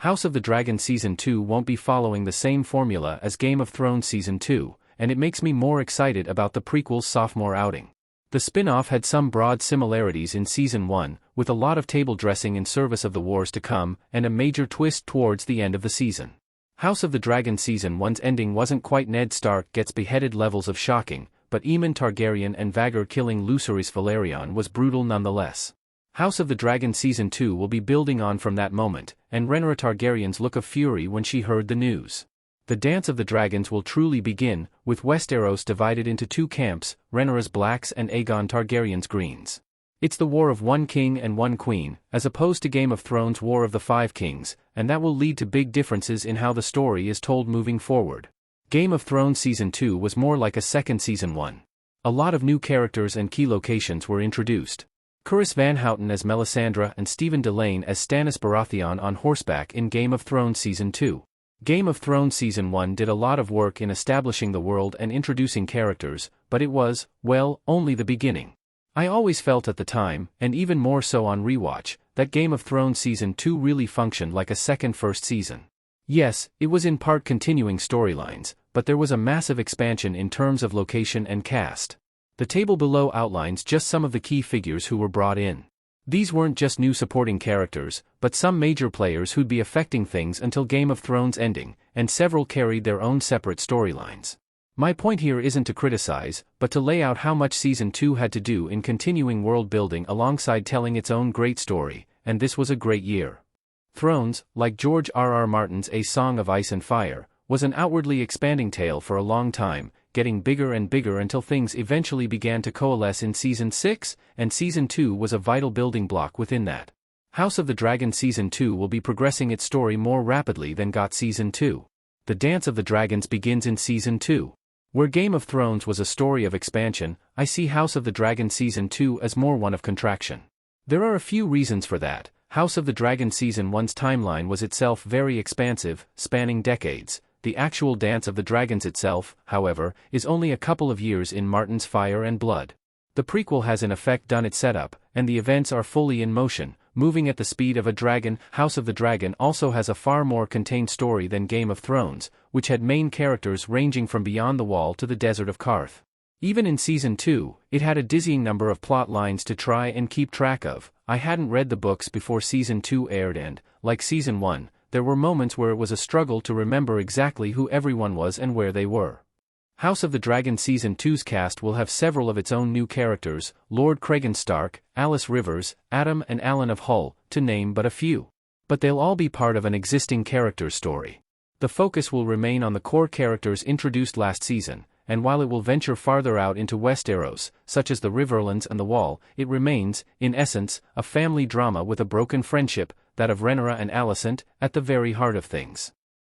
House of the Dragon Season 2 won't be following the same formula as Game of Thrones Season 2, and it makes me more excited about the prequel's sophomore outing. The spin-off had some broad similarities in Season 1, with a lot of table dressing in service of the wars to come, and a major twist towards the end of the season. House of the Dragon Season 1's ending wasn't quite Ned Stark gets beheaded levels of shocking, but Aemon Targaryen and Vhagar killing Lucerys Velaryon was brutal nonetheless. House of the Dragon Season 2 will be building on from that moment, and Rhaenyra Targaryen's look of fury when she heard the news. The Dance of the Dragons will truly begin, with Westeros divided into two camps, Rhaenyra's blacks and Aegon Targaryen's greens. It's the war of one king and one queen, as opposed to Game of Thrones' War of the Five Kings, and that will lead to big differences in how the story is told moving forward. Game of Thrones Season 2 was more like a second Season 1. A lot of new characters and key locations were introduced. Corus Van Houten as Melisandre and Stephen Delane as Stannis Baratheon on horseback in Game of Thrones Season 2. Game of Thrones Season 1 did a lot of work in establishing the world and introducing characters, but it was, well, only the beginning. I always felt at the time, and even more so on rewatch, that Game of Thrones Season 2 really functioned like a second first season. Yes, it was in part continuing storylines, but there was a massive expansion in terms of location and cast. The table below outlines just some of the key figures who were brought in. These weren't just new supporting characters, but some major players who'd be affecting things until Game of Thrones ending, and several carried their own separate storylines. My point here isn't to criticize, but to lay out how much Season 2 had to do in continuing world building alongside telling its own great story, and this was a great year. Thrones, like George R.R. Martin's A Song of Ice and Fire, was an outwardly expanding tale for a long time, getting bigger and bigger until things eventually began to coalesce in Season 6, and Season 2 was a vital building block within that. House of the Dragon Season 2 will be progressing its story more rapidly than got Season 2. The Dance of the Dragons begins in Season 2. Where Game of Thrones was a story of expansion, I see House of the Dragon Season 2 as more one of contraction. There are a few reasons for that. House of the Dragon Season 1's timeline was itself very expansive, spanning decades. The actual Dance of the Dragons itself, however, is only a couple of years in Martin's Fire and Blood. The prequel has in effect done its setup, and the events are fully in motion, moving at the speed of a dragon. House of the Dragon also has a far more contained story than Game of Thrones, which had main characters ranging from Beyond the Wall to the Desert of Qarth. Even in Season 2, it had a dizzying number of plot lines to try and keep track of. I hadn't read the books before Season 2 aired and, like Season 1, there were moments where it was a struggle to remember exactly who everyone was and where they were. House of the Dragon Season 2's cast will have several of its own new characters, Lord Cregan Stark, Alice Rivers, Adam and Alan of Hull, to name but a few. But they'll all be part of an existing character's story. The focus will remain on the core characters introduced last season, and while it will venture farther out into Westeros, such as the Riverlands and the Wall, it remains, in essence, a family drama with a broken friendship, that of Rhaenyra and Alicent, at the very heart of things.